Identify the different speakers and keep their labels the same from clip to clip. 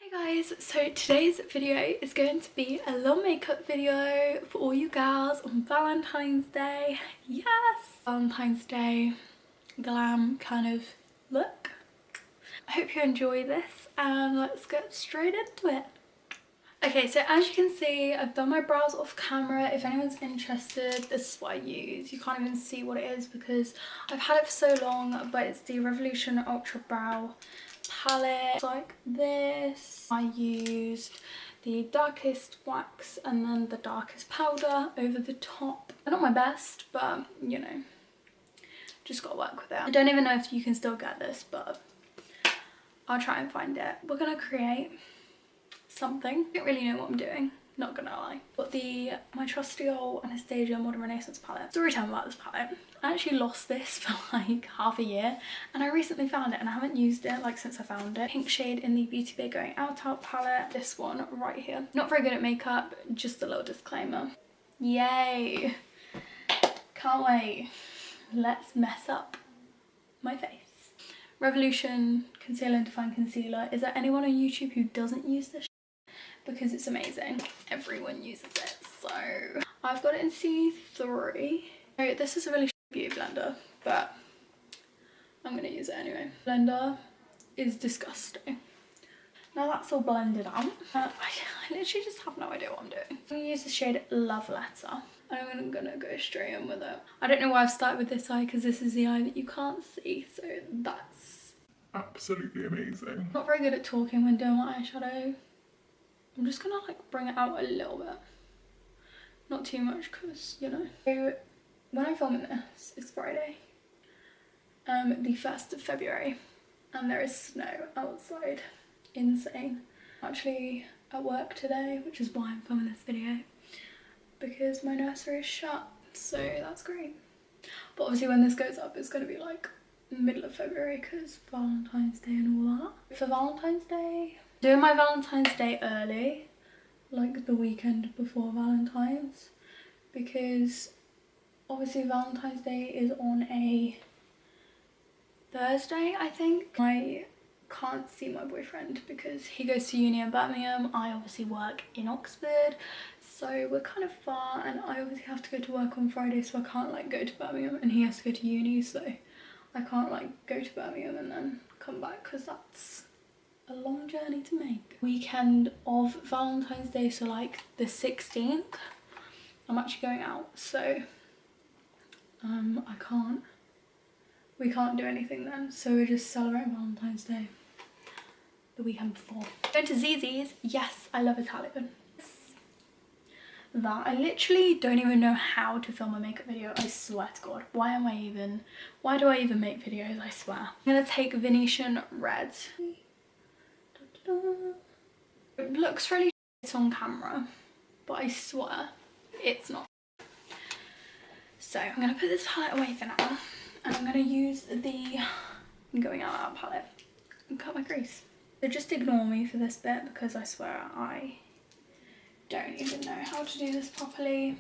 Speaker 1: Hey guys, so today's video is going to be a little makeup video for all you girls on Valentine's Day. Yes! Valentine's Day glam kind of look. I hope you enjoy this and let's get straight into it. Okay, so as you can see, I've done my brows off camera. If anyone's interested, this is what I use. You can't even see what it is because I've had it for so long, but it's the Revolution Ultra Brow palette like this. I used the darkest wax and then the darkest powder over the top. They're not my best, but you know, just gotta work with it. I don't even know if you can still get this, but I'll try and find it. We're gonna create something. I don't really know what I'm doing, not gonna lie. Got my trusty old Anastasia Modern Renaissance palette. Story time about this palette. I actually lost this for like half a year and I recently found it and I haven't used it like since I found it. Pink shade in the Beauty Bay Going Out palette. This one right here. Not very good at makeup, just a little disclaimer. Yay! Can't wait. Let's mess up my face. Revolution Concealer and Define Concealer. Is there anyone on YouTube who doesn't use this? Because it's amazing. Everyone uses it. So I've got it in C3. So this is a really beauty blender, but I'm gonna use it anyway. Blender is disgusting. Now that's all blended out. I literally just have no idea what I'm doing. I'm gonna use the shade Love Letter. And I'm gonna go straight in with it. I don't know why I've started with this eye because this is the eye that you can't see. So that's
Speaker 2: absolutely amazing.
Speaker 1: Not very good at talking when doing my eyeshadow. I'm just gonna like bring it out a little bit. Not too much because, you know. So when I'm filming this, it's Friday. The 1st of February. And there is snow outside. Insane. I'm actually at work today, which is why I'm filming this video. Because my nursery is shut. So that's great. But obviously when this goes up, it's gonna be like middle of February because Valentine's Day and all that. For Valentine's Day, doing my Valentine's Day early, like the weekend before Valentine's, because obviously Valentine's Day is on a Thursday, I think. I can't see my boyfriend because he goes to uni in Birmingham. I obviously work in Oxford, so we're kind of far and I obviously have to go to work on Friday, so I can't like go to Birmingham and he has to go to uni, so I can't like go to Birmingham and then come back because that's a long journey to make. Weekend of Valentine's Day, so like the 16th, I'm actually going out, so we can't do anything then, so we're just celebrating Valentine's Day the weekend before. Going to Zzz's. Yes, I love Italian. That I literally don't even know how to film a makeup video, I swear to God. Why do I even make videos, I swear. I'm gonna take Venetian Red. It looks really shit on camera, but I swear it's not. So I'm gonna put this palette away for now and I'm gonna use the Going Out palette and cut my crease. So just ignore me for this bit because I swear I don't even know how to do this properly.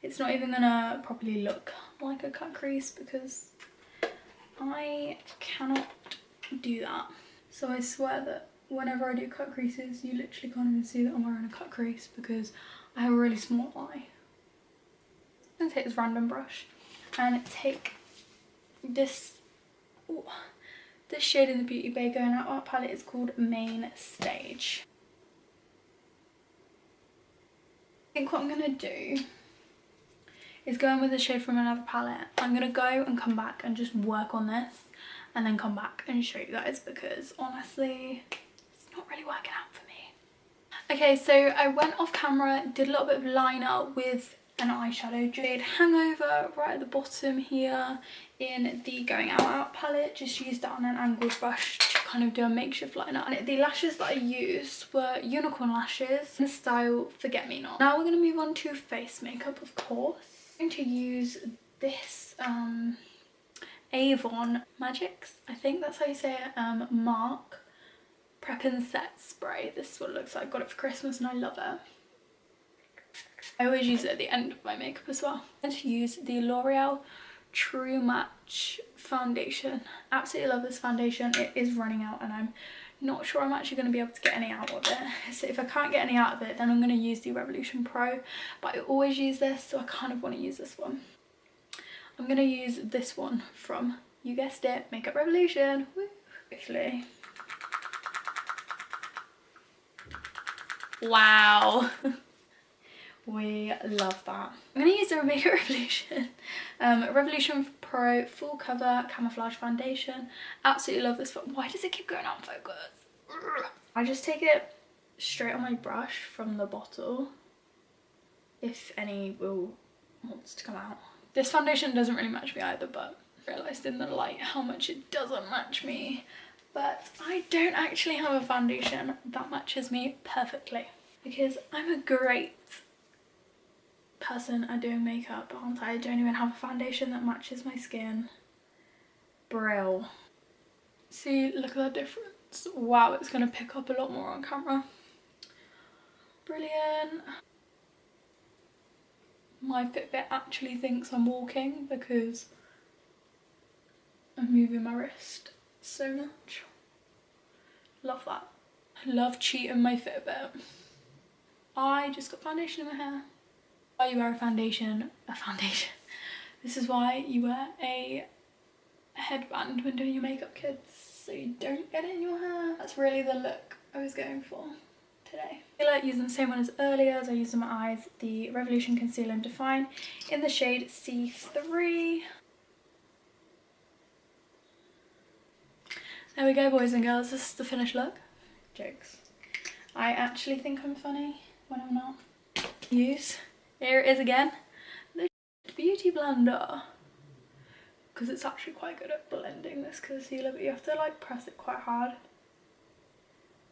Speaker 1: It's not even gonna properly look like a cut crease because I cannot do that. So I swear that whenever I do cut creases, you literally can't even see that I'm wearing a cut crease because I have a really small eye. I'm gonna take this random brush and take this, this shade in the Beauty Bay Going Out palette is called Main Stage. I think what I'm gonna do is go in with a shade from another palette. I'm gonna go and come back and just work on this and then come back and show you guys because honestly it's not really working out for me. Okay, so I went off camera, did a little bit of liner with an eyeshadow shade Hangover right at the bottom here in the Going Out palette. Just used that on an angled brush to kind of do a makeshift liner. And the lashes that I used were unicorn lashes in the style Forget Me Not. Now we're going to move on to face makeup, of course. I'm going to use this Avon Magics, I think that's how you say it, Mark Prep and Set Spray. This is what it looks like. I got it for Christmas and I love it. I always use it at the end of my makeup as well. I'm going to use the L'Oreal True Match foundation. Absolutely love this foundation. It is running out and I'm not sure I'm actually going to be able to get any out of it. So if I can't get any out of it, then I'm going to use the Revolution Pro. But I always use this, so I kind of want to use this one. I'm going to use this one from, you guessed it, Makeup Revolution. Woo! Hopefully. Wow. We love that. I'm going to use the Makeup Revolution Revolution Pro Full Cover Camouflage Foundation. Absolutely love this one. Why does it keep going out of focus? Ugh. I just take it straight on my brush from the bottle, if any wants to come out. This foundation doesn't really match me either, but I realised in the light how much it doesn't match me. But I don't actually have a foundation that matches me perfectly, because I'm a great person at doing makeup, aren't I? I don't even have a foundation that matches my skin. Brill. See, look at that difference. Wow, it's going to pick up a lot more on camera. Brilliant. My Fitbit actually thinks I'm walking because I'm moving my wrist so much. Love that. I love cheating my Fitbit. I just got foundation in my hair. Why you wear a foundation? This is why you wear a headband when doing your makeup, kids, so you don't get it in your hair. That's really the look I was going for today. I like using the same one as earlier as I used on my eyes, the Revolution Conceal and Define in the shade C3. There we go, boys and girls, this is the finished look. Jokes. I actually think I'm funny when I'm not. Here it is again, the Beauty Blender, because it's actually quite good at blending this concealer, but you have to like press it quite hard.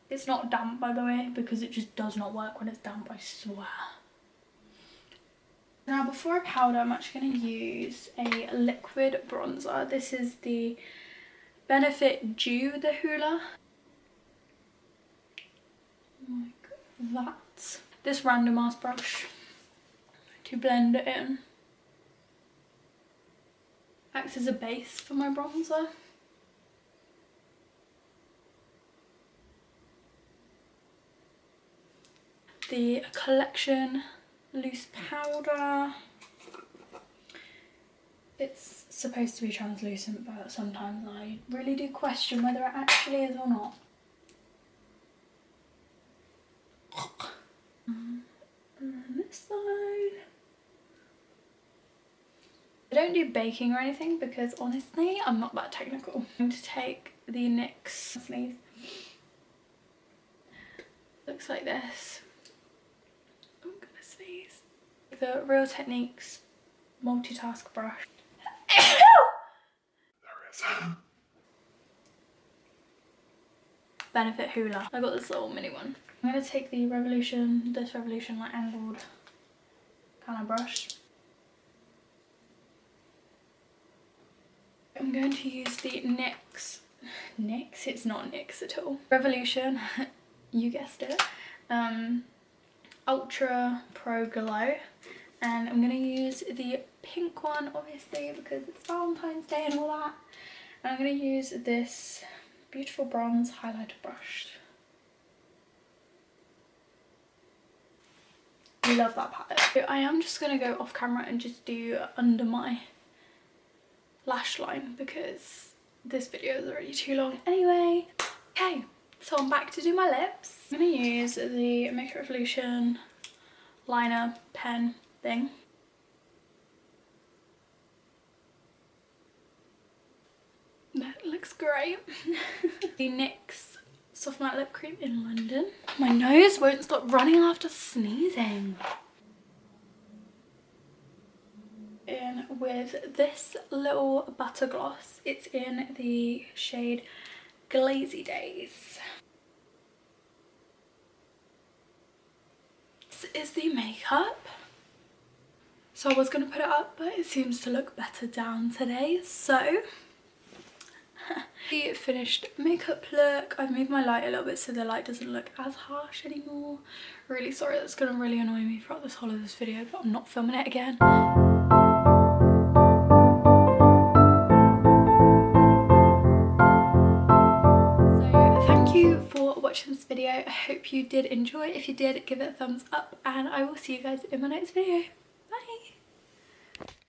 Speaker 1: It's not damp, by the way, because it just does not work when it's damp, I swear. Now before I powder, I'm actually going to use a liquid bronzer. This is the Benefit Dew the Hoola. Like that. This random ass brush to blend it in. Acts as a base for my bronzer. The Collection loose powder. It's supposed to be translucent, but sometimes I really do question whether it actually is or not. And this side. I don't do baking or anything because honestly I'm not that technical. I'm going to take the NYX sleeve. Looks like this. I'm gonna sneeze. The Real Techniques multitask brush.
Speaker 2: There is.
Speaker 1: Benefit Hoola. I got this little mini one. I'm going to take the Revolution, this Revolution like angled kind of brush. I'm going to use the NYX, it's not NYX at all, Revolution, you guessed it, Ultra Pro Glow, and I'm going to use the pink one obviously because it's Valentine's Day and all that, and I'm going to use this beautiful bronze highlighter brush. I love that palette. So I am just going to go off camera and just do under my lash line because this video is already too long anyway. Okay, so I'm back to do my lips. I'm going to use the Makeup Revolution liner pen thing. That looks great. The NYX Soft Matte Lip Cream in London. My nose won't stop running after sneezing. In with this little butter gloss. It's in the shade Glazy Days. This is the makeup. So I was going to put it up, but it seems to look better down today. So the finished makeup look. I've moved my light a little bit so the light doesn't look as harsh anymore. Really sorry, that's going to really annoy me throughout this whole of this video, but I'm not filming it again. you for watching this video. I hope you did enjoy. If you did, give it a thumbs up and I will see you guys in my next video. Bye!